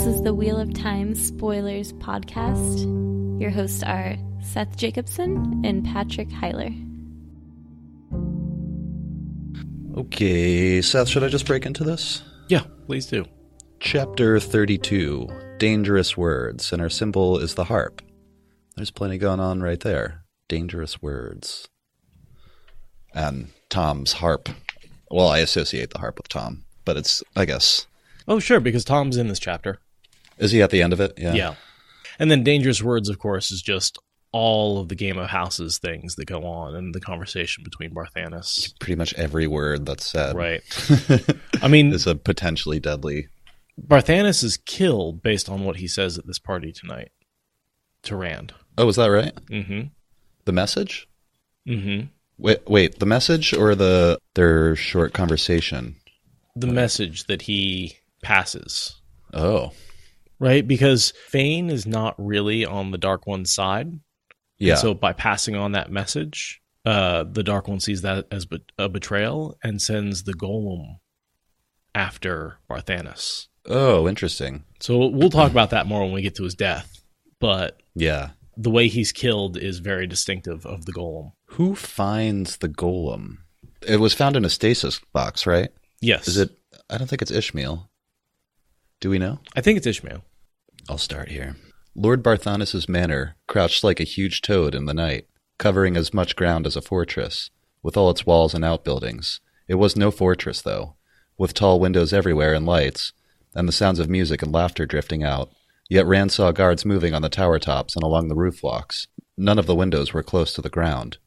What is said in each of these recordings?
This is the Wheel of Time Spoilers podcast. Your hosts are Seth Jacobson and Patrick Heiler. Okay, Seth, should I just break into this? Yeah, please do. Chapter 32, Dangerous Words, and our symbol is the harp. There's plenty going on right there. Dangerous words. And Thom's harp. Well, I associate the harp with Thom, but it's, I guess... Oh, sure, because Thom's in this chapter. Is he at the end of it? Yeah. And then Dangerous Words, of course, is just all of the Game of Houses things that go on and the conversation between Barthanes. Pretty much every word that's said. Right. I mean... is a potentially deadly... Barthanes is killed based on what he says at this party tonight to Rand. Oh, is that right? Mm-hmm. The message? Mm-hmm. Wait, the message or their short conversation? The message that he passes. Oh. Right? Because Fain is not really on the Dark One's side. Yeah. And so by passing on that message, the Dark One sees that as a betrayal and sends the golem after Barthanes. Oh, interesting. So we'll talk about that more when we get to his death. But yeah, the way he's killed is very distinctive of the golem. Who finds the golem? It was found in a stasis box, right? Yes. Is it? I don't think it's Ishmael. Do we know? I think it's Ishmael. I'll start here. Lord Barthanes' manor crouched like a huge toad in the night, covering as much ground as a fortress, with all its walls and outbuildings. It was no fortress, though, with tall windows everywhere and lights, and the sounds of music and laughter drifting out. Yet Rand saw guards moving on the tower tops and along the roof walks. None of the windows were close to the ground.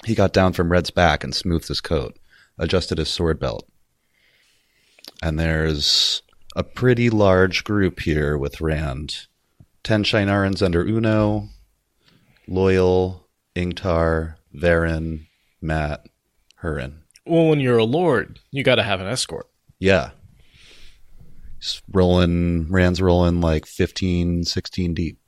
He got down from Red's back and smoothed his coat, adjusted his sword belt. And there's a pretty large group here with Rand. 10 Shinarans under Uno, Loyal, Ingtar, Verin, Matt, Hurin. Well, when you're a lord, you got to have an escort. Yeah. Rand's rolling like 15, 16 deep.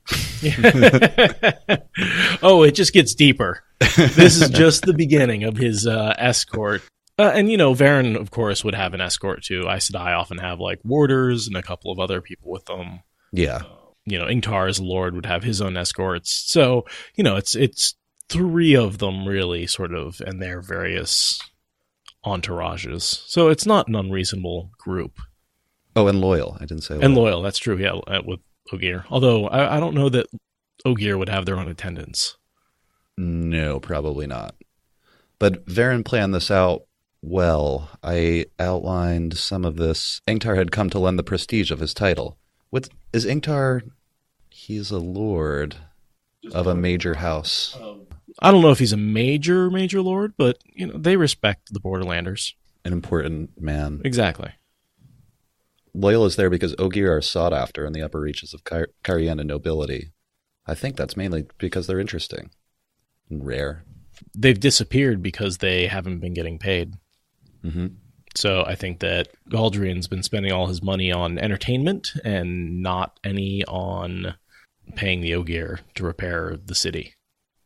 Oh, it just gets deeper. This is just the beginning of his escort. And, Verin, of course, would have an escort too. Aes Sedai often have like warders and a couple of other people with them. Yeah. Ingtar as a lord would have his own escorts. So, it's three of them really sort of and their various entourages. So it's not an unreasonable group. Oh, and Loyal. I didn't say Loyal. And Loyal, that's true, yeah, with Ogier. Although, I don't know that Ogier would have their own attendants. No, probably not. But Verin planned this out well. I outlined some of this. Ingtar had come to lend the prestige of his title. Is Ingtar... He's a lord of a major house. I don't know if he's a major lord, but, they respect the Borderlanders. An important man. Exactly. Loyal is there because Ogier are sought after in the upper reaches of Cariana nobility. I think that's mainly because they're interesting and rare. They've disappeared because they haven't been getting paid. Mm-hmm. So I think that Galldrian's been spending all his money on entertainment and not any on paying the Ogier to repair the city.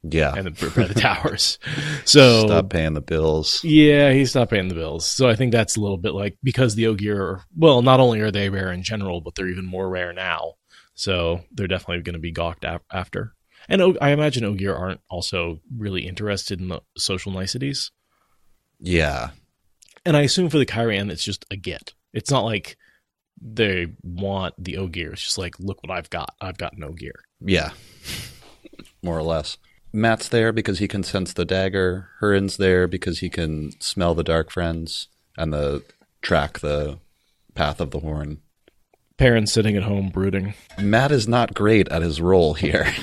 Yeah. And repair the towers. So stop paying the bills. Yeah, he stopped paying the bills. So I think that's a little bit like, because the Ogier, well, not only are they rare in general, but they're even more rare now. So they're definitely going to be gawked after. And I imagine Ogier aren't also really interested in the social niceties. Yeah. And I assume for the Kyrian, it's just a get. It's not like they want the Ogier. It's just like, look what I've got. I've got an Ogier. Yeah. More or less. Matt's there because he can sense the dagger. Hurin's there because he can smell the dark friends and track the path of the horn. Perrin's sitting at home brooding. Matt is not great at his role here.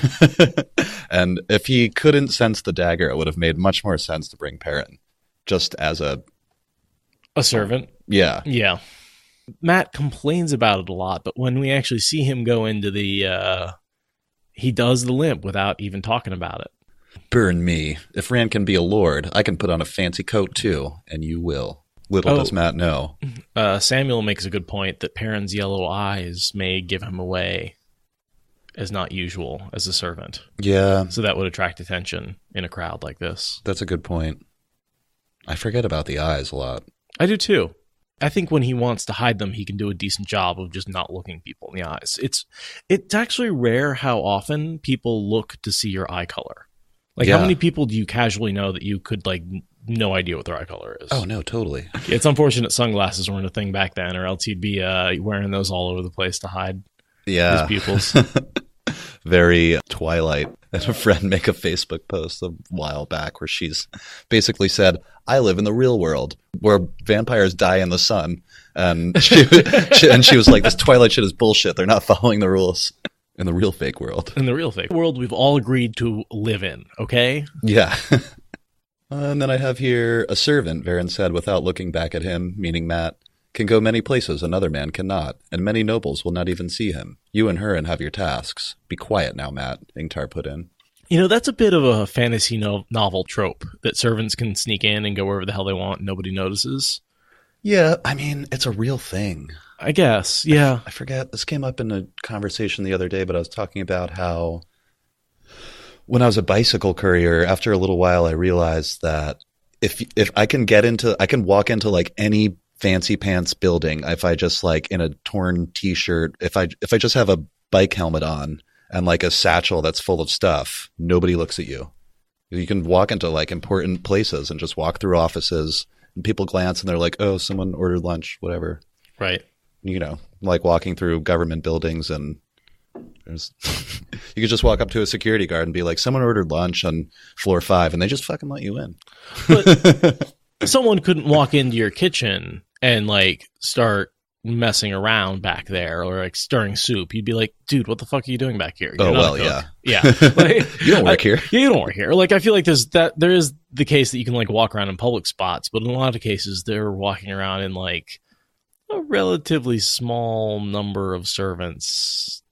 And if he couldn't sense the dagger, it would have made much more sense to bring Perrin. Just as a servant? Yeah. Yeah. Matt complains about it a lot, but when we actually see him go into he does the limp without even talking about it. Burn me. If Rand can be a lord, I can put on a fancy coat too, and you will. Little does Matt know. Samuel makes a good point that Perrin's yellow eyes may give him away as not usual as a servant. Yeah. So that would attract attention in a crowd like this. That's a good point. I forget about the eyes a lot. I do too. I think when he wants to hide them, he can do a decent job of just not looking people in the eyes. It's actually rare how often people look to see your eye color. Like, how many people do you casually know that you could, like, no idea what their eye color is? Oh, no, totally. It's unfortunate sunglasses weren't a thing back then, or else he'd be wearing those all over the place to hide his pupils. Very Twilight. I had a friend make a Facebook post a while back where she's basically said, I live in the real world where vampires die in the sun. And she was like, this Twilight shit is bullshit. They're not following the rules. In the real fake world. In the real fake world we've all agreed to live in, okay? Yeah. And then I have here a servant, Verin said without looking back at him, meaning Matt, can go many places another man cannot, and many nobles will not even see him. You and Hurin have your tasks. Be quiet now, Matt, Ingtar put in. You know, that's a bit of a fantasy novel trope, that servants can sneak in and go wherever the hell they want and nobody notices. Yeah, I mean, it's a real thing. I guess, yeah. I forget, this came up in a conversation the other day, but I was talking about how when I was a bicycle courier, after a little while, I realized that if I can walk into like any fancy pants building, if I just like in a torn t-shirt, if I just have a bike helmet on and like a satchel that's full of stuff, nobody looks at you. You can walk into like important places and just walk through offices and people glance and they're like, oh, someone ordered lunch, whatever. Right. You know, like walking through government buildings and there's you could just walk up to a security guard and be like, someone ordered lunch on floor 5 and they just fucking let you in. But someone couldn't walk into your kitchen and like start messing around back there or like stirring soup. You'd be like, dude, what the fuck are you doing back here? You're not a cook. Yeah. Like, you don't work here. Yeah, you don't work here. Like, I feel like there is the case that you can like walk around in public spots, but in a lot of cases they're walking around in like a relatively small number of servants.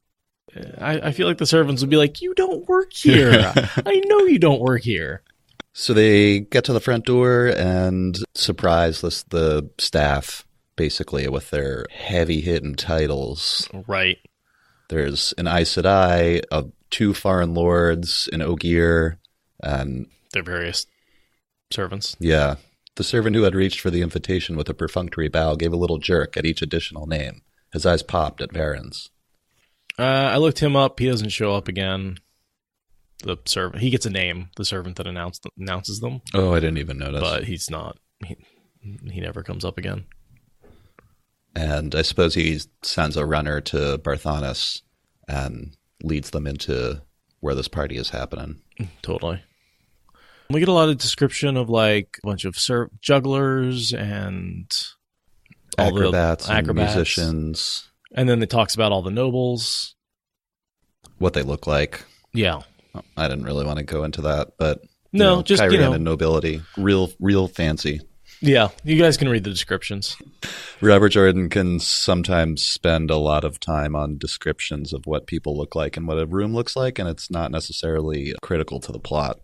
I feel like the servants would be like, you don't work here. I know you don't work here. So they get to the front door and surprise the staff basically with their heavy-hitting titles. Right. There's an Aes Sedai, 2 foreign lords, an Ogier, and their various servants. Yeah. The servant who had reached for the invitation with a perfunctory bow gave a little jerk at each additional name. His eyes popped at Verin's. I looked him up. He doesn't show up again. The servant, he gets a name. The servant that announces them. Oh, I didn't even notice. But he's not. He never comes up again. And I suppose he sends a runner to Barthanes and leads them into where this party is happening. Totally. We get a lot of description of like a bunch of jugglers and all acrobats the and musicians. And then it talks about all the nobles. What they look like. Yeah. I didn't really want to go into that, but no, just Kyrian and nobility. Real fancy. Yeah, you guys can read the descriptions. Robert Jordan can sometimes spend a lot of time on descriptions of what people look like and what a room looks like, and it's not necessarily critical to the plot.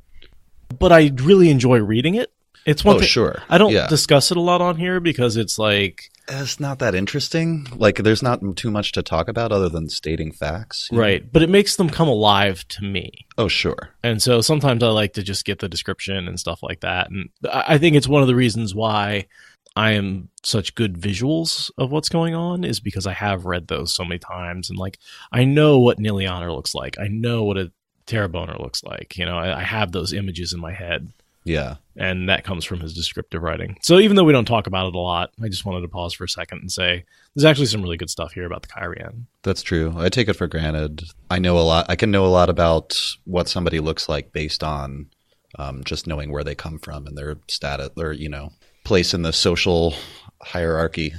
But I really enjoy reading it. It's one thing. Sure. I don't discuss it a lot on here because it's like... It's not that interesting. Like, there's not too much to talk about other than stating facts. Right. But it makes them come alive to me. Oh, sure. And so sometimes I like to just get the description and stuff like that. And I think it's one of the reasons why I am such good visuals of what's going on is because I have read those so many times. And, like, I know what Nilianer looks like. I know what a Terraboner looks like. You know, I have those images in my head. Yeah. And that comes from his descriptive writing. So even though we don't talk about it a lot, I just wanted to pause for a second and say there's actually some really good stuff here about the Kyrian. That's true. I take it for granted. I know a lot. I can know a lot about what somebody looks like based on just knowing where they come from and their status, their, place in the social hierarchy.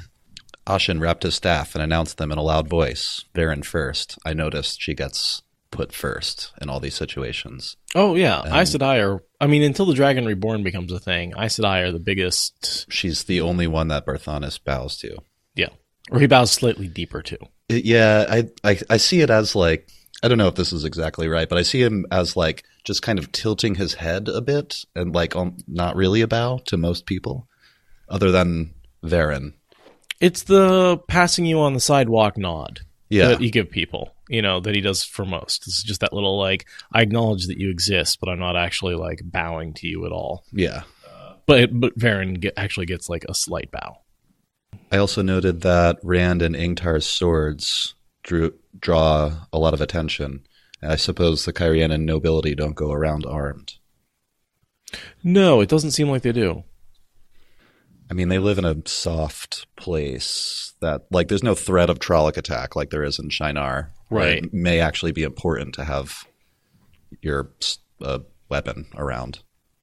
Ashen rapped his staff and announced them in a loud voice. Verin first. I noticed she gets put first in all these situations. Oh, yeah. Aes Sedai are... I mean, until the Dragon Reborn becomes a thing, Aes Sedai are the biggest... She's the only one that Barthanes bows to. Yeah. Or he bows slightly deeper to. I see it as like... I don't know if this is exactly right, but I see him as like just kind of tilting his head a bit and like not really a bow to most people other than Verin. It's the passing you on the sidewalk nod. Yeah. That you give people, that he does for most. It's just that little, like, I acknowledge that you exist, but I'm not actually, like, bowing to you at all. Yeah. But Verin actually gets, like, a slight bow. I also noted that Rand and Ingtar's swords draw a lot of attention. I suppose the Kyrianan nobility don't go around armed. No, it doesn't seem like they do. I mean, they live in a soft place that, like, there's no threat of Trolloc attack like there is in Shinar. Right. It may actually be important to have your weapon around.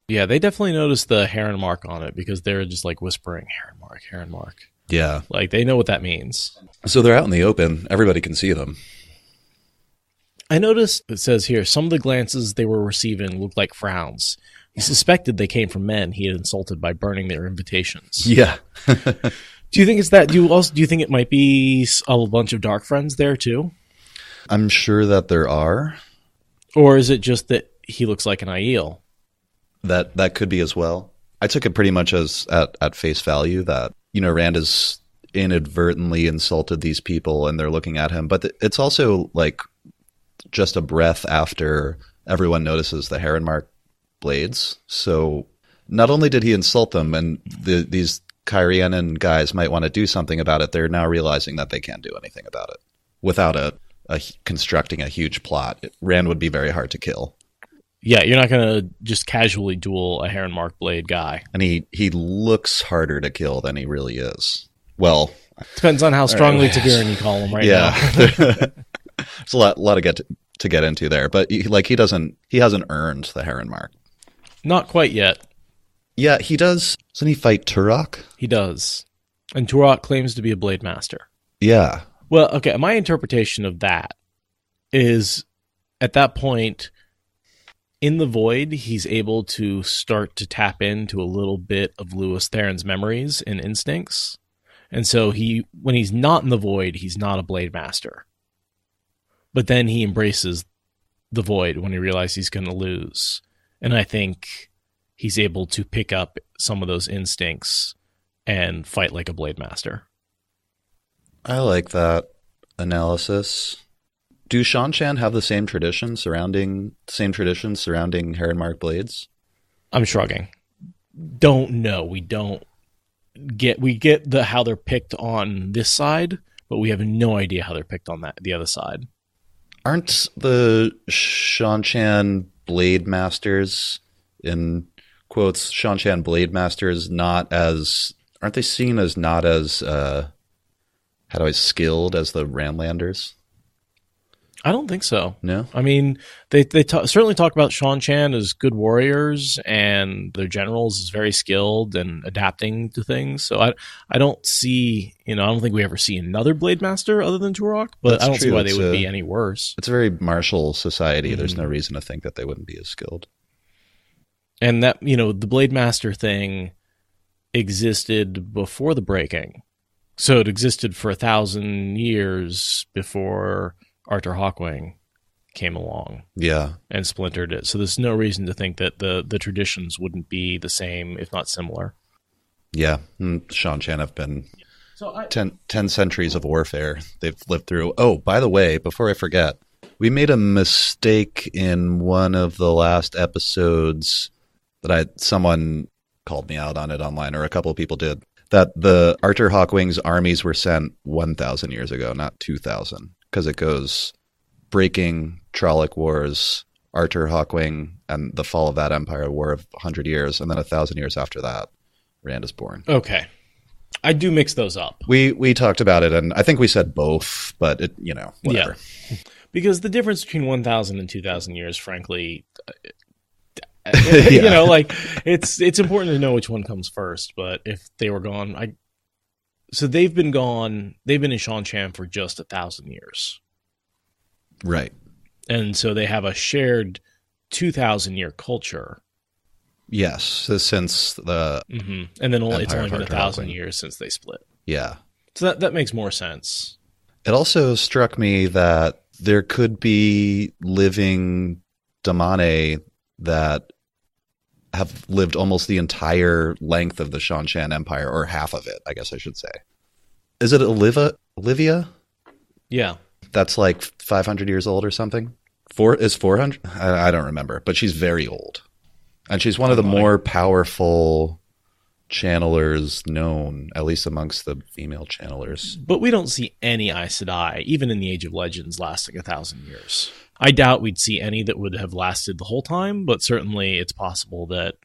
Yeah, they definitely noticed the Heron mark on it because they're just like whispering, Heron mark, Heron mark. Yeah. Like, they know what that means. So they're out in the open. Everybody can see them. I noticed, it says here, some of the glances they were receiving looked like frowns. He suspected they came from men he had insulted by burning their invitations. Yeah. Do you think it's that? Do you think it might be a bunch of dark friends there too? I'm sure that there are. Or is it just that he looks like an Aiel? That could be as well. I took it pretty much as at face value that, Rand has inadvertently insulted these people and they're looking at him. But it's also like just a breath after everyone notices the Heron mark blades. So not only did he insult them, and these Kyrianan guys might want to do something about it, they're now realizing that they can't do anything about it without constructing a huge plot. Rand would be very hard to kill. Yeah, you're not going to just casually duel a Heron mark blade guy. And he looks harder to kill than he really is. Well, depends on how strongly Verin you call him now. There's a lot to get into there, but he hasn't earned the Heron mark. Not quite yet. Yeah, he does. Doesn't he fight Turok? He does. And Turok claims to be a blade master. Yeah. Well, okay, my interpretation of that is, at that point, in the void, he's able to start to tap into a little bit of Lewis Theron's memories and instincts. And so when he's not in the void, he's not a blade master. But then he embraces the void when he realizes he's going to lose. And I think he's able to pick up some of those instincts and fight like a blade master. I like that analysis. Do Shan-Chan have the same traditions surrounding Heron mark blades? I'm shrugging. Don't know. We get how they're picked on this side, but we have no idea how they're picked on the other side. Aren't the Shan-Chan blade masters, in quotes, Shan-Chan blade masters, aren't they seen as not as skilled as the Randlanders? I don't think so. No? I mean, they certainly talk about Shan-Chan as good warriors, and their generals as very skilled and adapting to things. So I don't see, I don't think we ever see another blade master other than Turok, but that's I don't see why they would be any worse. It's a very martial society. Mm-hmm. There's no reason to think that they wouldn't be as skilled. And that, the blade master thing existed before the breaking. So it existed for 1,000 years before Arthur Hawkwing came along, and splintered it. So there's no reason to think that the traditions wouldn't be the same, if not similar. Yeah, Shan-Chan have been 10 centuries of warfare they've lived through. Oh, by the way, before I forget, we made a mistake in one of the last episodes that someone called me out on it online, or a couple of people did, that the Arthur Hawkwing's armies were sent 1,000 years ago, not 2,000. Because it goes breaking, Trolloc Wars, Arthur Hawkwing, and the fall of that empire, War of 100 years, and then 1,000 years after that, Rand is born. Okay. I do mix those up. We talked about it, and I think we said both, but it, whatever. Yeah. Because the difference between 1,000 and 2,000 years, frankly, it's important to know which one comes first, but if they were gone, So they've been in Shan-Chan for just 1,000 years. Right. And so they have a shared 2,000-year culture. Yes, since the And then it's only been 1,000 years since they split. Yeah. So that makes more sense. It also struck me that there could be living Damane that have lived almost the entire length of the Shan-Chan Empire, or half of it, I guess I should say. Is it Olivia? Yeah. That's like 500 years old or something? Is 400? I don't remember, but she's very old. And she's one of the more powerful channelers known, at least amongst the female channelers. But we don't see any Aes Sedai, even in the Age of Legends, lasting 1,000 years. I doubt we'd see any that would have lasted the whole time, but certainly it's possible that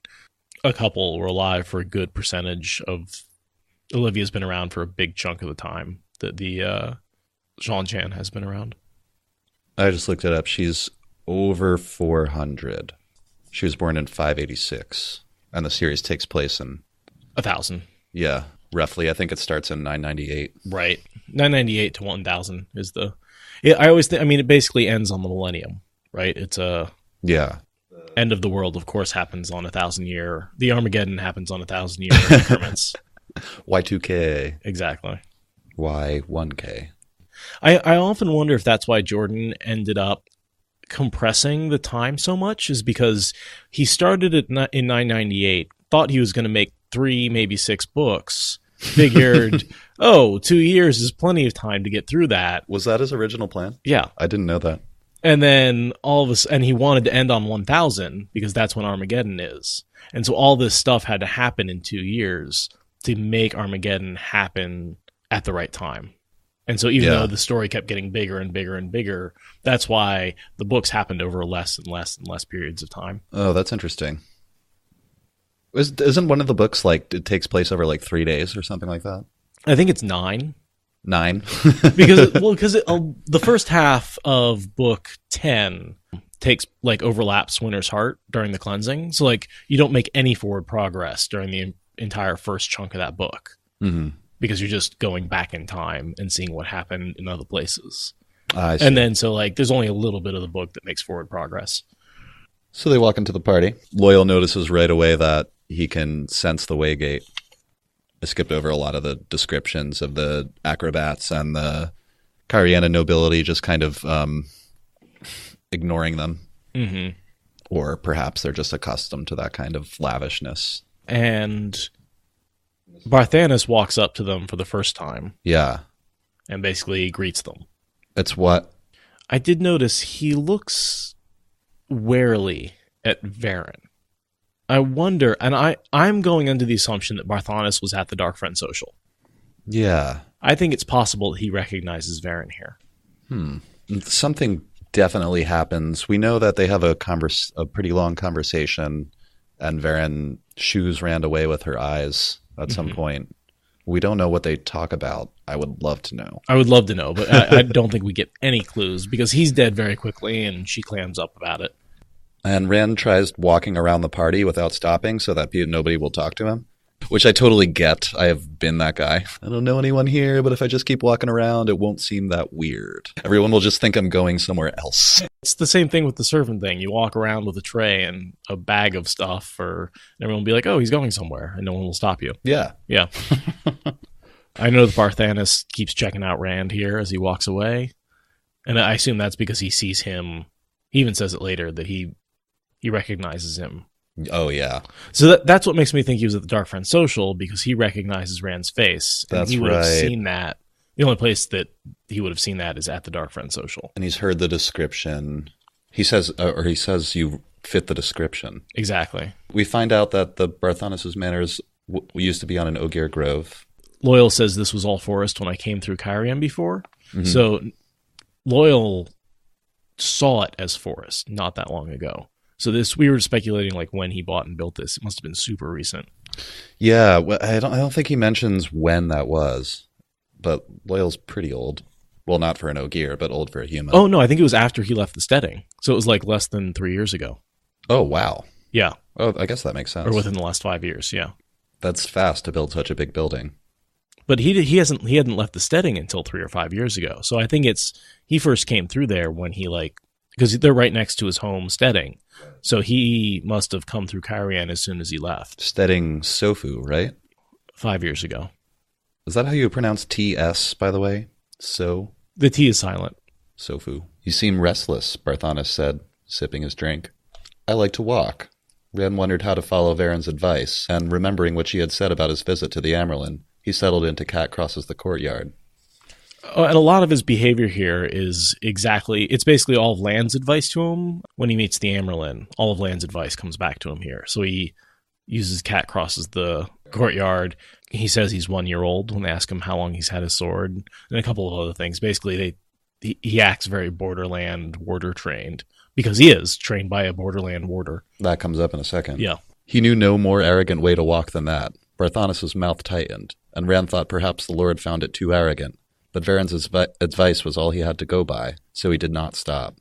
a couple were alive for a good percentage of... Olivia's been around for a big chunk of the time that the Jean-Chan has been around. I just looked it up. She's over 400. She was born in 586, and the series takes place in... 1,000. Yeah, roughly. I think it starts in 998. Right. 998 to 1,000 is the... I always think... I mean, it basically ends on the millennium, right? It's a... Yeah. End of the world, of course, happens on 1,000-year... The Armageddon happens on 1,000-year increments. Y2K. Exactly. Y1K. I often wonder if that's why Jordan ended up compressing the time so much, is because he started it in 998, thought he was going to make 3, maybe 6 books, figured, 2 years is plenty of time to get through that. Was that his original plan? Yeah. I didn't know that. And then and he wanted to end on 1,000 because that's when Armageddon is. And so all this stuff had to happen in 2 years to make Armageddon happen at the right time. And so even though the story kept getting bigger and bigger and bigger, that's why the books happened over less and less and less periods of time. Oh, that's interesting. Isn't one of the books like it takes place over like 3 days or something like that? I think it's 9. 9? because the first half of book 10 takes like overlaps Winter's Heart during the cleansing. So like you don't make any forward progress during the entire first chunk of that book. Mm-hmm. Because you're just going back in time and seeing what happened in other places. I see. And then so like there's only a little bit of the book that makes forward progress. So they walk into the party. Loyal notices right away that he can sense the Waygate. I skipped over a lot of the descriptions of the acrobats and the Cariana nobility, just kind of ignoring them. Mm-hmm. Or perhaps they're just accustomed to that kind of lavishness. And Barthanes walks up to them for the first time. Yeah. And basically greets them. It's what? I did notice he looks warily at Verin. I wonder, and I'm going under the assumption that Barthanes was at the Dark Friend Social. Yeah. I think it's possible that he recognizes Verin here. Something definitely happens. We know that they have a pretty long conversation, and Verin shoes ran away with her eyes at some point. We don't know what they talk about. I would love to know. I would love to know, but I don't think we get any clues because he's dead very quickly and she clams up about it. And Rand tries walking around the party without stopping so that nobody will talk to him, which I totally get. I have been that guy. I don't know anyone here, but if I just keep walking around, it won't seem that weird. Everyone will just think I'm going somewhere else. It's the same thing with the servant thing. You walk around with a tray and a bag of stuff, and everyone will be like, oh, he's going somewhere, and no one will stop you. Yeah. Yeah. I know that Barthanes keeps checking out Rand here as he walks away, and I assume that's because he sees him. He even says it later that he recognizes him. Oh, yeah. So that's what makes me think he was at the Dark Friend Social, because he recognizes Rand's face. That's he would right. have seen that. The only place that he would have seen that is at the Dark Friend Social. And he's heard the description. He says you fit the description. Exactly. We find out that the Barthanes' manors used to be on an Ogier grove. Loyal says this was all forest when I came through Cairhien before. Mm-hmm. So Loyal saw it as forest not that long ago. So we were speculating like when he bought and built this. It must have been super recent. Yeah, well, I don't think he mentions when that was, but Loyal's pretty old. Well, not for an Ogier, but old for a human. Oh no, I think it was after he left the steading. So it was like less than 3 years ago. Oh wow. Yeah. Oh, I guess that makes sense. Or within the last 5 years. Yeah. That's fast to build such a big building. But he hadn't left the steading until 3 or 5 years ago. So I think he first came through there when he because they're right next to his home steading. So he must have come through Cairhien as soon as he left. Steading Sofu, right? 5 years ago. Is that how you pronounce TS, by the way? So? The T is silent. Sofu. You seem restless, Barthanes said, sipping his drink. I like to walk. Rand wondered how to follow Verin's advice, and remembering what she had said about his visit to the Amyrlin, he settled into Cat Crosses the Courtyard. And a lot of his behavior here is it's basically all of Land's advice to him when he meets the Amyrlin. All of Land's advice comes back to him here. So he uses Cat Crosses the courtyard. He says he's 1 year old when they ask him how long he's had his sword, and a couple of other things. Basically, he acts very Borderland warder trained, because he is trained by a Borderland warder. That comes up in a second. Yeah. He knew no more arrogant way to walk than that. Barthanes' mouth tightened, and Rand thought perhaps the Lord found it too arrogant. But Verin's advice was all he had to go by, so he did not stop.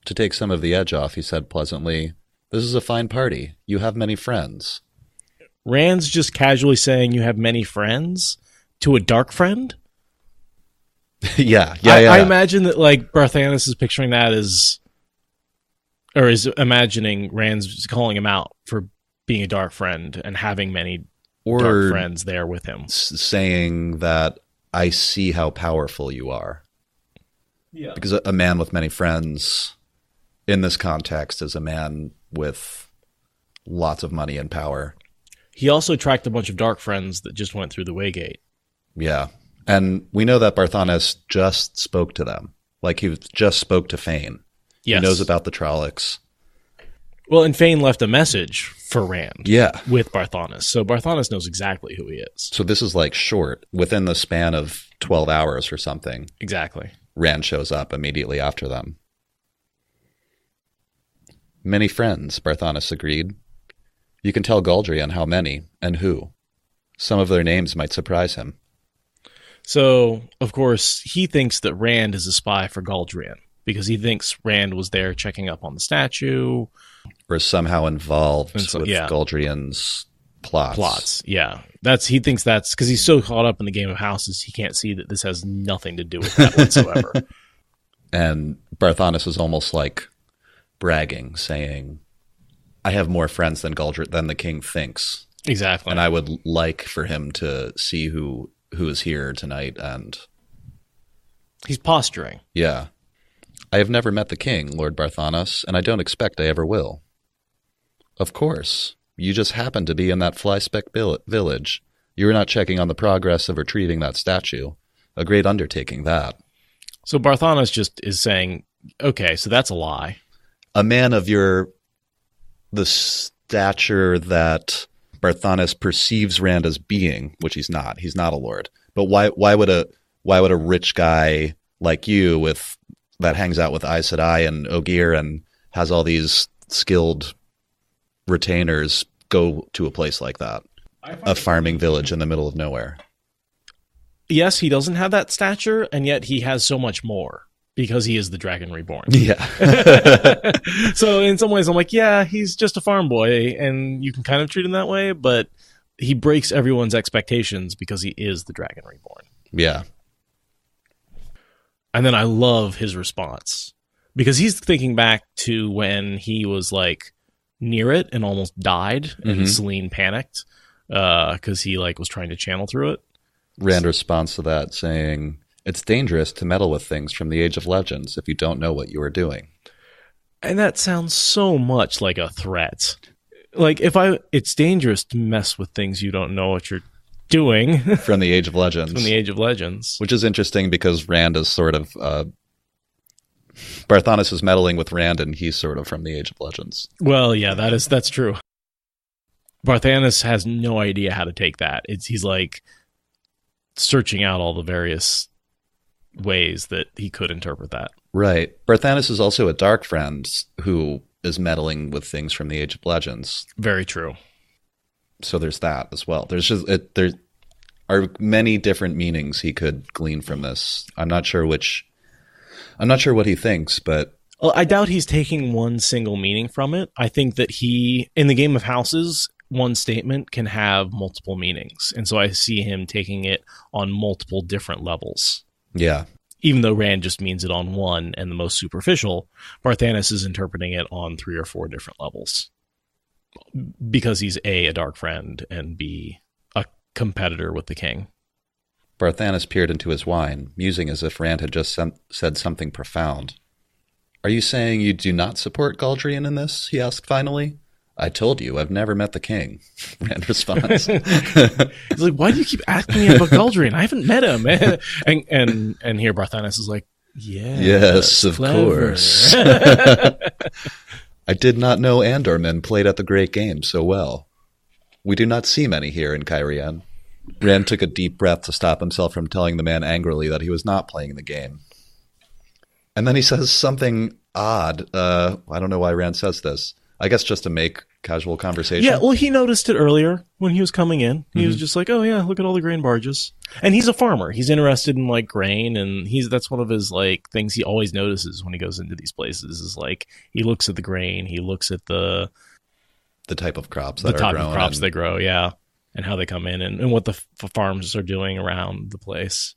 To take some of the edge off, he said pleasantly, "This is a fine party. You have many friends." Rand's just casually saying you have many friends to a dark friend? Yeah. I imagine that, like, Barthanes is picturing that as, or is imagining Rand's calling him out for being a dark friend and having many dark friends there with him. Saying that, I see how powerful you are. Yeah. Because a man with many friends in this context is a man with lots of money and power. He also tracked a bunch of dark friends that just went through the Waygate. Yeah. And we know that Barthanes just spoke to them. Like, he just spoke to Fain. Yes. He knows about the Trollocs. Well, and Fain left a message for Rand. Yeah. With Barthanes. So Barthanes knows exactly who he is. So this is like short. Within the span of 12 hours or something. Exactly. Rand shows up immediately after them. Many friends, Barthanes agreed. You can tell Galldrian how many and who. Some of their names might surprise him. So, of course, he thinks that Rand is a spy for Galldrian, because he thinks Rand was there checking up on the statue. Or somehow involved with Galldrian's plots. Yeah. He thinks that's because he's so caught up in the game of houses, he can't see that this has nothing to do with that whatsoever. And Barthanes is almost like bragging, saying, I have more friends than the king thinks. Exactly. And I would like for him to see who is here tonight. And he's posturing. Yeah. I have never met the king, Lord Barthanes, and I don't expect I ever will. Of course. You just happened to be in that fly-speck village. You were not checking on the progress of retrieving that statue. A great undertaking, that. So Barthanes just is saying, okay, so that's a lie. A man of the stature that Barthanes perceives Rand as being, which he's not. He's not a lord. But why would a rich guy like you that hangs out with Aes Sedai and Ogier and has all these skilled retainers go to a place like that? A farming village in the middle of nowhere. Yes, he doesn't have that stature, and yet he has so much more because he is the Dragon Reborn. Yeah. So in some ways I'm like, yeah, he's just a farm boy, and you can kind of treat him that way, but he breaks everyone's expectations because he is the Dragon Reborn. Yeah. And then I love his response, because he's thinking back to when he was like near it and almost died, and Selene panicked because he like was trying to channel through it. Rand responds to that saying, it's dangerous to meddle with things from the Age of Legends if you don't know what you are doing. And that sounds so much like a threat. Like, it's dangerous to mess with things you don't know what you're doing. From the Age of Legends. From the Age of Legends. Which is interesting because Rand is sort of... Barthanes is meddling with Rand, and he's sort of from the Age of Legends. Well, yeah, that's true. Barthanes has no idea how to take that. He's like searching out all the various ways that he could interpret that. Right. Barthanes is also a dark friend who is meddling with things from the Age of Legends. Very true. So there's that as well. There are many different meanings he could glean from this. I'm not sure what he thinks, but... Well, I doubt he's taking one single meaning from it. I think that in the game of houses, one statement can have multiple meanings. And so I see him taking it on multiple different levels. Yeah. Even though Rand just means it on one and the most superficial, Barthanes is interpreting it on 3 or 4 different levels. Because he's A, a dark friend, and B, a competitor with the king. Barthanes peered into his wine, musing as if Rand had just said something profound. Are you saying you do not support Galldrian in this? He asked finally. I told you, I've never met the king. Rand responds. He's like, why do you keep asking me about Galldrian? I haven't met him. and here Barthanes is like, yes, of course. I did not know Andoran played at the Great Game so well. We do not see many here in Cairhien. Rand took a deep breath to stop himself from telling the man angrily that he was not playing the game. And then he says something odd. I don't know why Rand says this. I guess just to make casual conversation. Yeah, well, he noticed it earlier when he was coming in. He was just like, oh, yeah, look at all the grain barges. And he's a farmer. He's interested in, like, grain, and that's one of his, like, things he always notices when he goes into these places is, like, he looks at the grain, he looks at the type of crops that are grown. The type of crops they grow, yeah, and how they come in, and what the farms are doing around the place.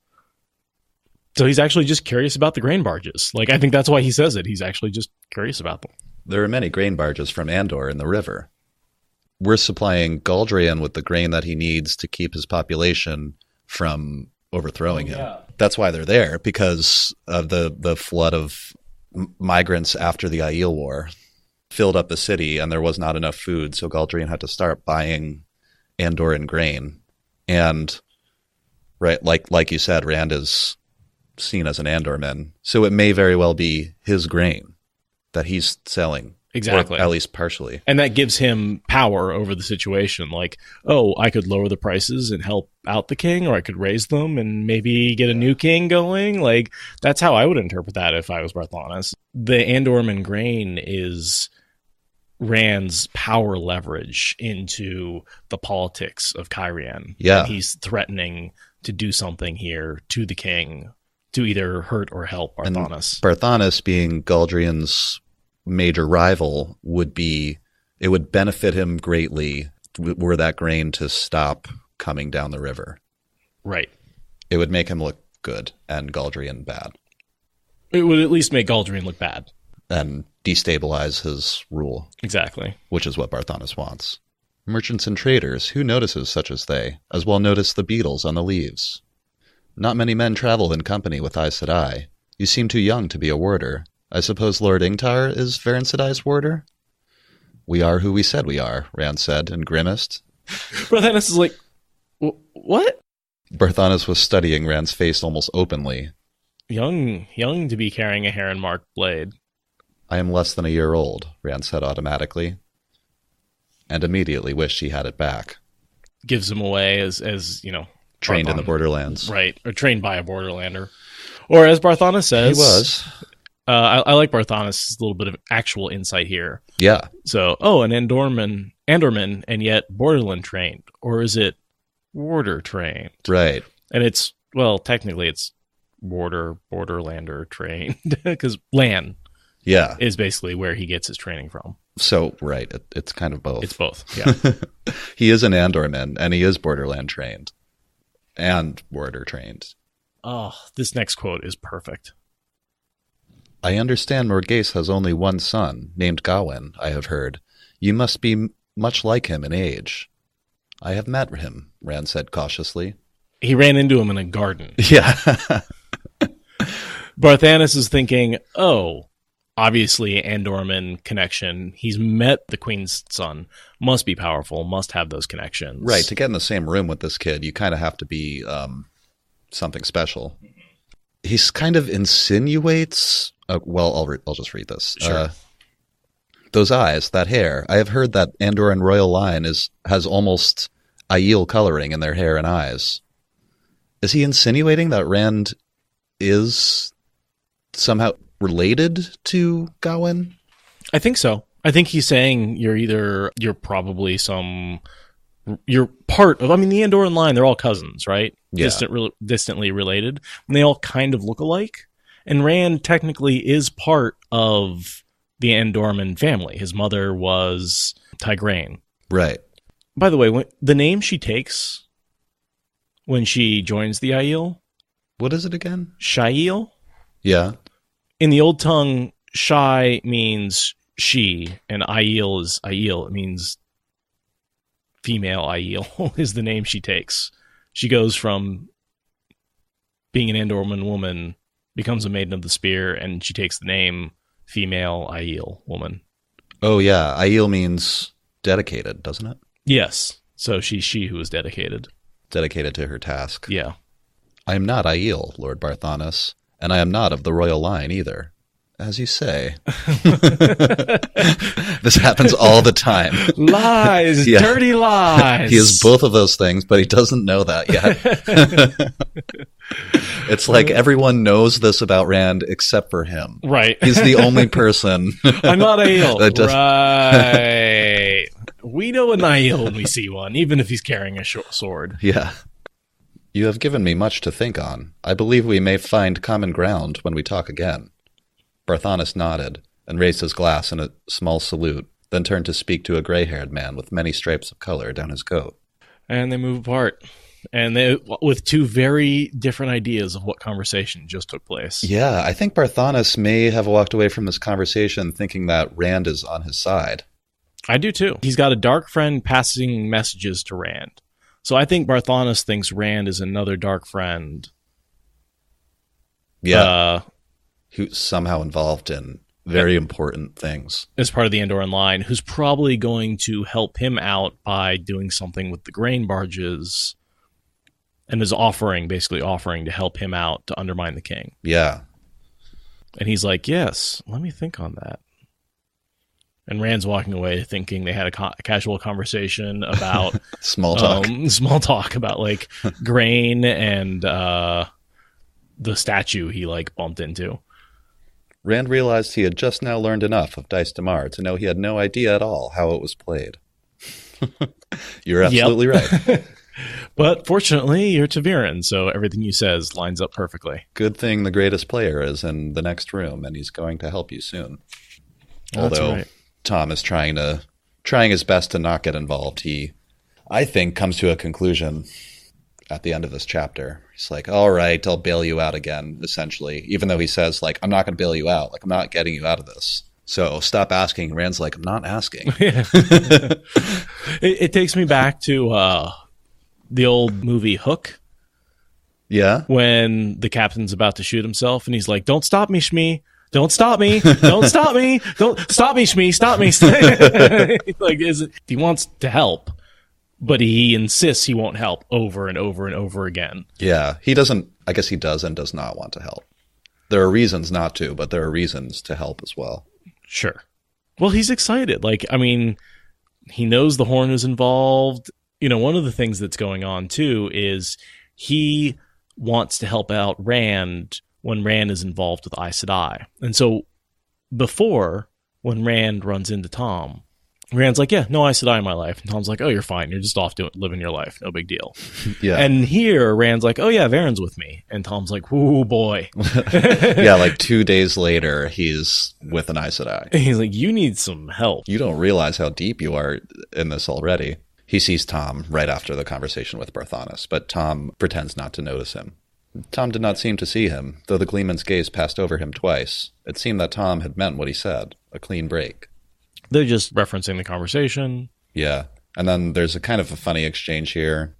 So he's actually just curious about the grain barges. Like, I think that's why he says it. He's actually just curious about them. There are many grain barges from Andor in the river. We're supplying Galldrian with the grain that he needs to keep his population from overthrowing him. Yeah. That's why they're there, because of the flood of migrants after the Aiel War filled up the city, and there was not enough food, so Galldrian had to start buying Andoran grain. And, right, like you said, Rand is seen as an Andorman, so it may very well be his grain that he's selling. Exactly. Or at least partially. And that gives him power over the situation. Like, oh, I could lower the prices and help out the king, or I could raise them and maybe get a new king going. Like, that's how I would interpret that if I was Barthanes. The Andorman grain is Rand's power leverage into the politics of Cairhien. Yeah. And he's threatening to do something here to the king to either hurt or help Barthanes. And Barthanes, being Galldrian's major rival, would benefit him greatly were that grain to stop coming down the river. Right. It would make him look good and Galldrian bad. It would at least make Galldrian look bad. And destabilize his rule. Exactly. Which is what Barthanes wants. Merchants and traders, who notices such as they, as well notice the beetles on the leaves? Not many men travel in company with Aes Sedai. You seem too young to be a warder. I suppose Lord Ingtar is Verin Sedai's warder? We are who we said we are, Rand said, and grimaced. Barthanes is like, what? Barthanes was studying Rand's face almost openly. Young to be carrying a heron-marked blade. I am less than a year old, Rand said automatically, and immediately wished he had it back. Gives him away as you know, trained in the Borderlands. Right, or trained by a Borderlander. Or as Barthanes says... He was. I like Barthanes' little bit of actual insight here. Yeah. So, an Andorman, and yet Borderland trained. Or is it Warder trained? Right. And it's, well, technically it's Borderlander trained. Because Lan is basically where he gets his training from. So, right, it's kind of both. It's both, yeah. He is an Andorman, and he is Borderland trained. And Warder trained. Oh, this next quote is perfect. I understand Morghese has only one son, named Gawain, I have heard. You must be much like him in age. I have met him, Rand said cautiously. He ran into him in a garden. Yeah. Barthanes is thinking, obviously Andorman connection. He's met the queen's son. Must be powerful, must have those connections. Right, to get in the same room with this kid, you kind of have to be something special. He's kind of insinuates... I'll just read this. Sure. Those eyes, that hair. I have heard that Andoran royal line has almost Aiel coloring in their hair and eyes. Is he insinuating that Rand is somehow related to Gawain? I think so. I think he's saying you're probably you're part of, the Andoran line, they're all cousins, right? Yeah. Distantly related. And they all kind of look alike. And Rand technically is part of the Andorman family. His mother was Tigraine. Right. By the way, the name she takes when she joins the Aiel... What is it again? Shael? Yeah. In the Old Tongue, Shai means she, and Aiel is Aiel. It means female Aiel is the name she takes. She goes from being an Andorman woman... becomes a Maiden of the Spear, and she takes the name female Aiel woman. Oh, yeah. Aiel means dedicated, doesn't it? Yes. So she's she who is dedicated. Dedicated to her task. Yeah. I am not Aiel, Lord Barthanes, and I am not of the royal line either. As you say. This happens all the time. Lies, Yeah. dirty lies. He is both of those things, but he doesn't know that yet. It's like everyone knows this about Rand except for him. Right. He's the only person. I'm not Aiel. That does- Right. We know an Aiel when we see one, even if he's carrying a short sword. Yeah. You have given me much to think on. I believe we may find common ground when we talk again. Barthanes nodded and raised his glass in a small salute, then turned to speak to a gray-haired man with many stripes of color down his coat. And they move apart. And they, with two very different ideas of what conversation just took place. Yeah, I think Barthanes may have walked away from this conversation thinking that Rand is on his side. I do too. He's got a dark friend passing messages to Rand. So I think Barthanes thinks Rand is another dark friend. Yeah. Who's somehow involved in very important things. As part of the Andoran line, who's probably going to help him out by doing something with the grain barges, and is basically offering to help him out to undermine the king. Yeah. And he's like, yes, let me think on that. And Rand's walking away thinking they had a casual conversation about Small talk about like grain and the statue he like bumped into. Rand realized he had just now learned enough of Dice Damar to know he had no idea at all how it was played. You're absolutely right. But fortunately, you're Verin, so everything you says lines up perfectly. Good thing the greatest player is in the next room, and he's going to help you soon. That's Although right. Thom is trying his best to not get involved. He, I think, comes to a conclusion at the end of this chapter. He's like, all right, I'll bail you out again, essentially. Even though he says, like, I'm not going to bail you out. Like, I'm not getting you out of this. So stop asking. Rand's like, I'm not asking. It takes me back to the old movie Hook. Yeah? When the captain's about to shoot himself, and he's like, don't stop me, Shmee. Don't stop me. Don't stop me. Don't stop me, Shmee. Stop me. Like, he wants to help, but he insists he won't help over and over and over again. Yeah. He doesn't, I guess he does and does not want to help. There are reasons not to, but there are reasons to help as well. Sure. Well, he's excited. Like, I mean, he knows the Horn is involved. You know, one of the things that's going on, too, is he wants to help out Rand when Rand is involved with Aes Sedai. And so before, when Rand runs into Thom, Rand's like, yeah, no Aes Sedai in my life. And Thom's like, oh, you're fine. You're just off living your life. No big deal. Yeah. And here, Rand's like, oh, yeah, Verin's with me. And Thom's like, oh, boy. Yeah, like 2 days later, he's with an Aes Sedai. And he's like, you need some help. You don't realize how deep you are in this already. He sees Thom right after the conversation with Barthanes, but Thom pretends not to notice him. Thom did not seem to see him, though the Gleeman's gaze passed over him twice. It seemed that Thom had meant what he said, a clean break. They're just referencing the conversation. Yeah, and then there's a kind of a funny exchange here.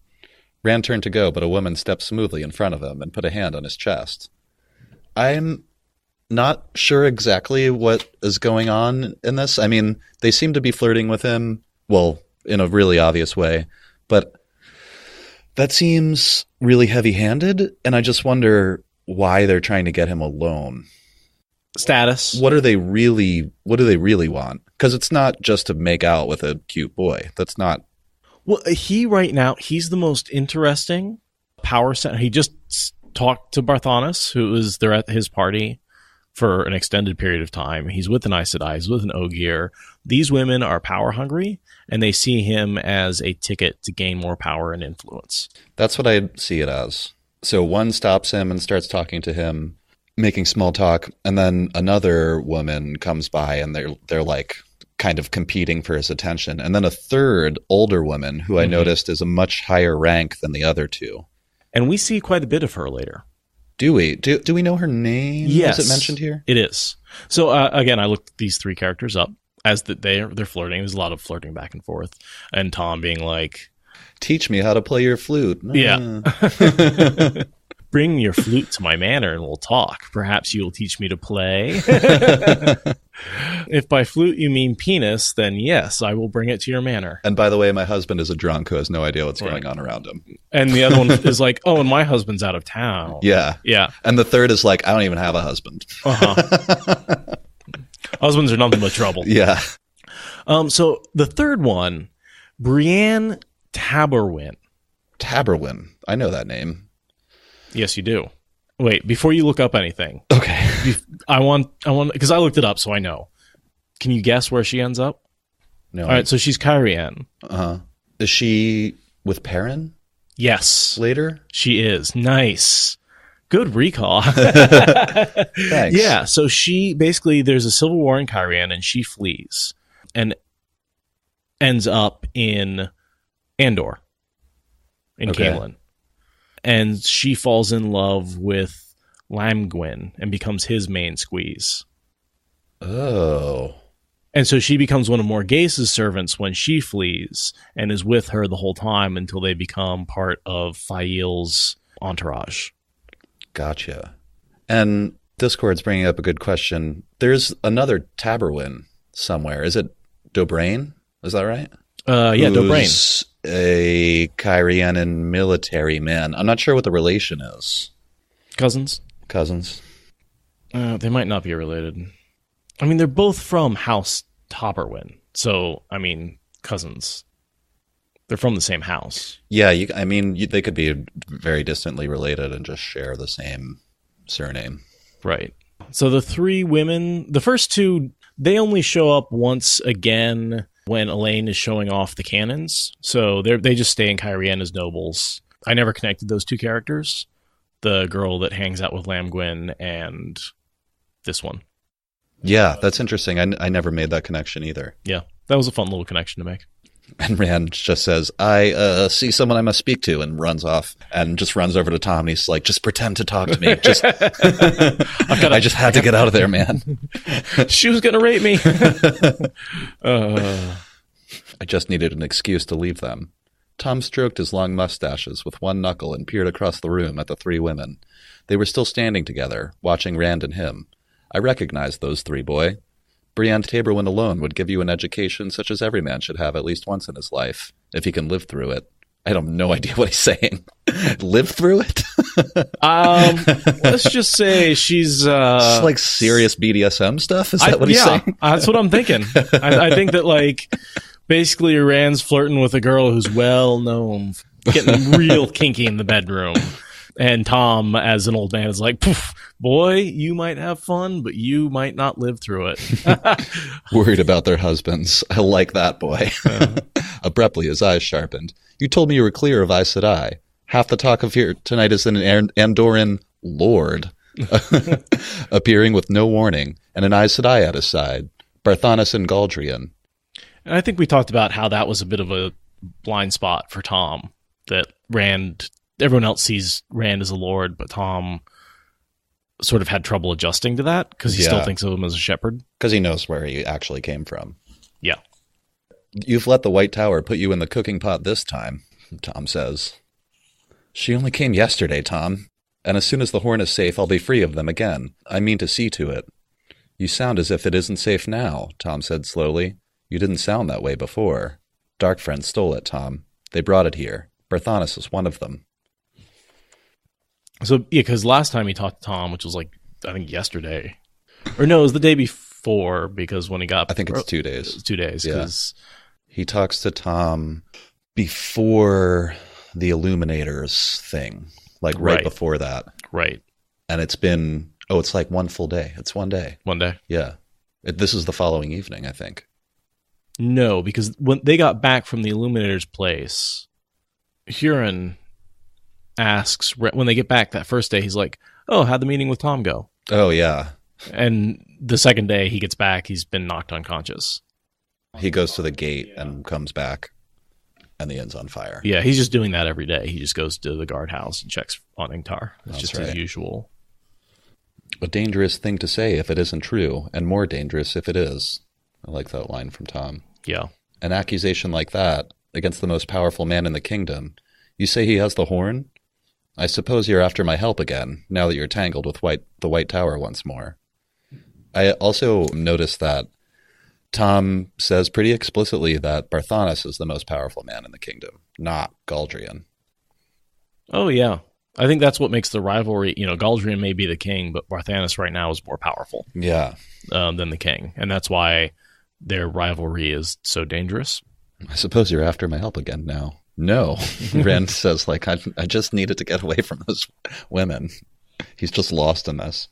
Rand turned to go, but a woman stepped smoothly in front of him and put a hand on his chest. I'm not sure exactly what is going on in this. I mean, they seem to be flirting with him, well, in a really obvious way, but that seems really heavy-handed, and I just wonder why they're trying to get him alone. Status. What do they really want? Because it's not just to make out with a cute boy. That's not... Well, right now, he's the most interesting power center. He just talked to Barthanes, who was there at his party for an extended period of time. He's with an Aes Sedai, he's with an Ogier. These women are power hungry, and they see him as a ticket to gain more power and influence. That's what I see it as. So one stops him and starts talking to him, making small talk, and then another woman comes by and they're like kind of competing for his attention. And then a third older woman who I noticed is a much higher rank than the other two. And we see quite a bit of her later. Do we? Do we know her name? Yes. Is it mentioned here? It is. So again, I looked these three characters up as they're flirting. There's a lot of flirting back and forth. And Thom being like, teach me how to play your flute. Yeah. bring your flute to my manor and we'll talk. Perhaps you'll teach me to play. If by flute you mean penis, then yes, I will bring it to your manor. And by the way, my husband is a drunk who has no idea what's going on around him. And the other one is like, oh, and my husband's out of town. Yeah. Yeah. And the third is like, I don't even have a husband. Husbands are nothing but trouble. Yeah. So the third one, Brienne Taborwin. Taborwin. I know that name. Yes, you do. Wait, before you look up anything. Okay. I want, because I looked it up, so I know. Can you guess where she ends up? No. All right, so she's Kyrian. Uh-huh. Is she with Perrin? Yes. Later? She is. Nice. Good recall. Thanks. Yeah, so she, basically, there's a civil war in Kyrian, and she flees, and ends up in Andor, in Camelin. And she falls in love with Lamgwin and becomes his main squeeze. Oh. And so she becomes one of Morghase's servants when she flees and is with her the whole time until they become part of Fail's entourage. Gotcha. And Discord's bringing up a good question. There's another Taborwin somewhere. Is it Dobrain? Is that right? Yeah, Dobrain. Who's a Kyrianan military man. I'm not sure what the relation is. Cousins? They might not be related. I mean, they're both from House Taborwin. So, I mean, cousins. They're from the same house. Yeah, they could be very distantly related and just share the same surname. Right. So the three women, the first two, they only show up once again when Elaine is showing off the cannons. So they just stay in Kyrian as nobles. I never connected those two characters. The girl that hangs out with Lamgwin and this one. Yeah, that's interesting. I never made that connection either. Yeah, that was a fun little connection to make. And Rand just says, I see someone I must speak to, and runs off and just runs over to Tom. And he's like, just pretend to talk to me. Just, I just had to get out of there, man. She was going to rape me. I just needed an excuse to leave them. Tom stroked his long mustaches with one knuckle and peered across the room at the three women. They were still standing together, watching Rand and him. I recognized those three, boy. Brienne Taborwin alone would give you an education such as every man should have at least once in his life, if he can live through it. I have no idea what he's saying. Live through it? Let's just say she's... It's like serious BDSM stuff? Is that what he's saying? That's what I'm thinking. I think that, like, basically Rand's flirting with a girl who's well known, getting real kinky in the bedroom. And Tom, as an old man, is like, poof, boy, you might have fun, but you might not live through it. Worried about their husbands. I like that, boy. Abruptly, his eyes sharpened. You told me you were clear of Aes Sedai. Half the talk of here tonight is an Andoran lord appearing with no warning, and an Aes Sedai at his side. Barthanes and Galldrian. And I think we talked about how that was a bit of a blind spot for Tom, that everyone else sees Rand as a lord, but Tom sort of had trouble adjusting to that because he still thinks of him as a shepherd. Because he knows where he actually came from. Yeah. You've let the White Tower put you in the cooking pot this time, Tom says. She only came yesterday, Tom. And as soon as the Horn is safe, I'll be free of them again. I mean to see to it. You sound as if it isn't safe now, Tom said slowly. You didn't sound that way before. Dark Friends stole it, Tom. They brought it here. Barthanes was one of them. So, yeah, because last time he talked to Tom, which was like, I think yesterday. Or no, it was the day before, because when he got... I think it's 2 days. It was 2 days, because... Yeah. He talks to Tom before the Illuminators thing. Like right before that. Right. And it's been... Oh, it's like one full day. It's 1 day. 1 day? Yeah. This is the following evening, I think. No, because when they got back from the Illuminator's place, Hurin asks, when they get back that first day, he's like, oh, how'd the meeting with Tom go? Oh, yeah. And the second day he gets back, he's been knocked unconscious. He goes to the gate and comes back, and the inn's on fire. Yeah, he's just doing that every day. He just goes to the guardhouse and checks on Ingtar. It's just his usual. A dangerous thing to say if it isn't true, and more dangerous if it is. I like that line from Tom. Yeah. An accusation like that against the most powerful man in the kingdom. You say he has the horn? I suppose you're after my help again, now that you're tangled with the White Tower once more. I also noticed that Thom says pretty explicitly that Barthanes is the most powerful man in the kingdom, not Galldrian. Oh, yeah. I think that's what makes the rivalry, Galldrian may be the king, but Barthanes right now is more powerful than the king. And that's why their rivalry is so dangerous. I suppose you're after my help again now. No, Rand says, I just needed to get away from those women. He's just lost in this.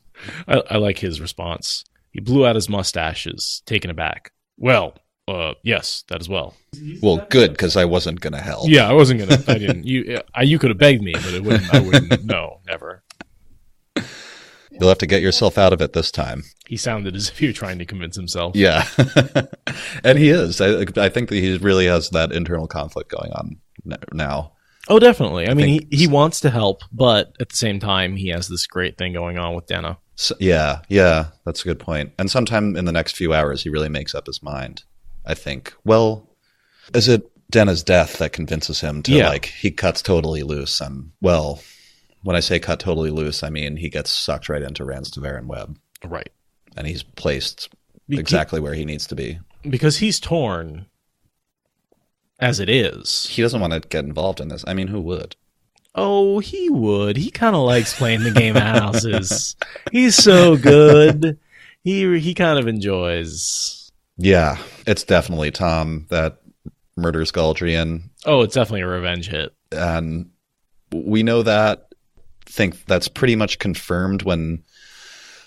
I like his response. He blew out his mustaches, taken aback. Well, yes, that as well. Well, good, because I wasn't going to help. Yeah, I wasn't going to. I didn't. You could have begged me, but I wouldn't. No, never. You'll have to get yourself out of it this time. He sounded as if he were trying to convince himself. Yeah. And he is. I think that he really has that internal conflict going on now. Oh, definitely. I mean, he wants to help, but at the same time, he has this great thing going on with Dena. So, yeah, that's a good point. And sometime in the next few hours, he really makes up his mind, I think. Well, is it Dena's death that convinces him to, he cuts totally loose? And, well, when I say cut totally loose, I mean he gets sucked right into Rand's Verin web. Right. And he's placed exactly where he needs to be. Because he's torn as it is. He doesn't want to get involved in this. I mean, who would? Oh, he would. He kind of likes playing the game of houses. He's so good. He kind of enjoys. Yeah, it's definitely Thom that murders Galldrian. Oh, it's definitely a revenge hit. And we know that. Think that's pretty much confirmed when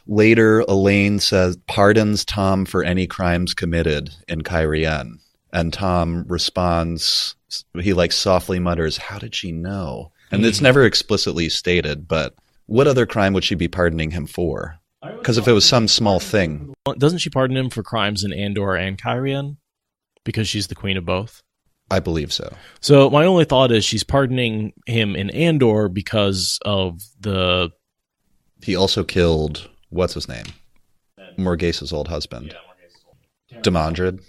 later Elaine pardons Thom for any crimes committed in Cairhien. And Thom responds, he softly mutters, "How did she know?" And it's never explicitly stated, but what other crime would she be pardoning him for? Because if it was some small thing. Doesn't she pardon him for crimes in Andor and Cairhien? Because she's the queen of both? I believe so. So my only thought is she's pardoning him in Andor because of the... He also killed, what's his name? Morghase's old husband. Yeah, Demandred.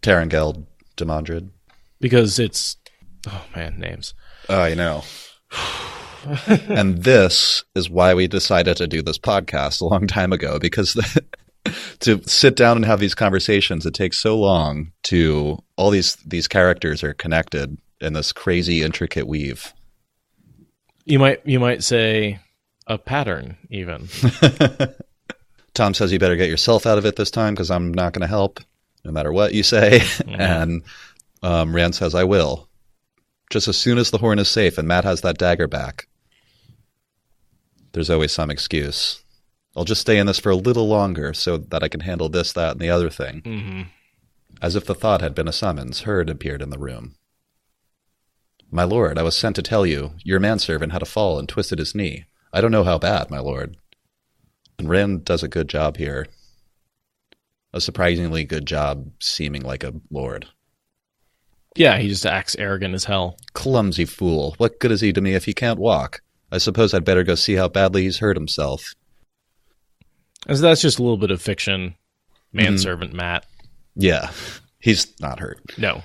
Tarangel Demandred. Because it's... Oh, man, names. Oh, I know. And this is why we decided to do this podcast a long time ago, because to sit down and have these conversations, it takes so long to... All these characters are connected in this crazy, intricate weave. You might say a pattern, even. Thom says you better get yourself out of it this time, because I'm not going to help, no matter what you say. Mm-hmm. And Rand says, I will. Just as soon as the horn is safe and Matt has that dagger back. There's always some excuse. I'll just stay in this for a little longer so that I can handle this, that, and the other thing. Mm-hmm. As if the thought had been a summons, Hurd appeared in the room. My lord, I was sent to tell you, your manservant had a fall and twisted his knee. I don't know how bad, my lord. And Rand does a good job here. A surprisingly good job seeming like a lord. Yeah, he just acts arrogant as hell. Clumsy fool. What good is he to me if he can't walk? I suppose I'd better go see how badly he's hurt himself. And so that's just a little bit of fiction. Manservant Matt. Yeah, he's not hurt. No.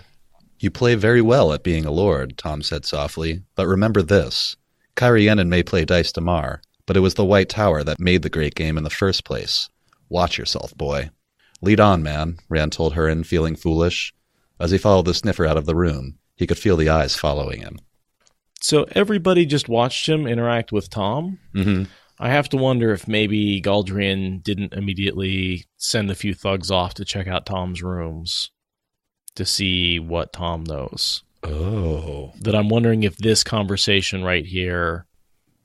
You play very well at being a lord, Thom said softly. But remember this. Cairhienin may play dice to Mar, but it was the White Tower that made the great game in the first place. Watch yourself, boy. Lead on, man, Rand told Hurin, feeling foolish. As he followed the sniffer out of the room, he could feel the eyes following him. So everybody just watched him interact with Thom? Mm-hmm. I have to wonder if maybe Galldrian didn't immediately send a few thugs off to check out Thom's rooms to see what Thom knows. Oh. That I'm wondering if this conversation right here...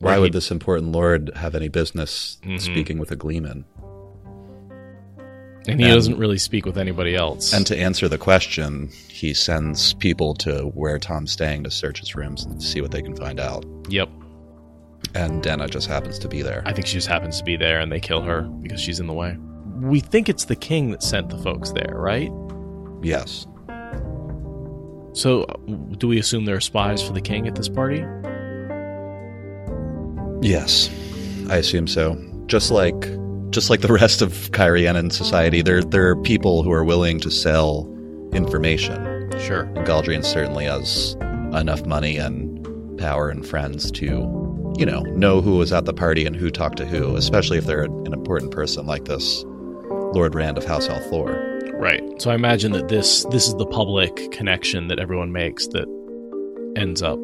Why would this important lord have any business speaking with a gleeman? And he doesn't really speak with anybody else. And to answer the question, he sends people to where Thom's staying to search his rooms and see what they can find out. Yep. And Dena just happens to be there. I think she just happens to be there and they kill her because she's in the way. We think it's the king that sent the folks there, right? Yes. So, do we assume there are spies for the king at this party? Yes, I assume so. Just like the rest of Cairhienin society, there are people who are willing to sell information. Sure. And Galldrian certainly has enough money and power and friends to, know who was at the party and who talked to who, especially if they're an important person like this Lord Rand of House Althor. Right. So I imagine that this is the public connection that everyone makes that ends up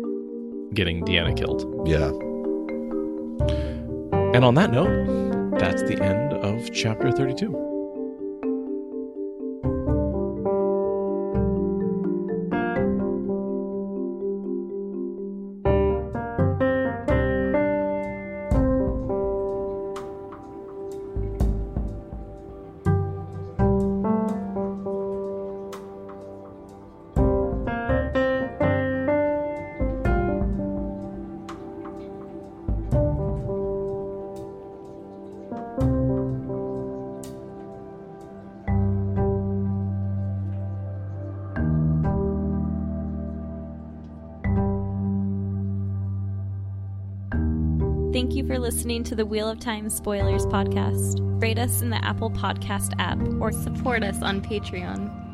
getting Dena killed. Yeah. And on that note, that's the end of chapter 32. Thank you for listening to the Wheel of Time Spoilers podcast. Rate us in the Apple Podcast app or support us on Patreon.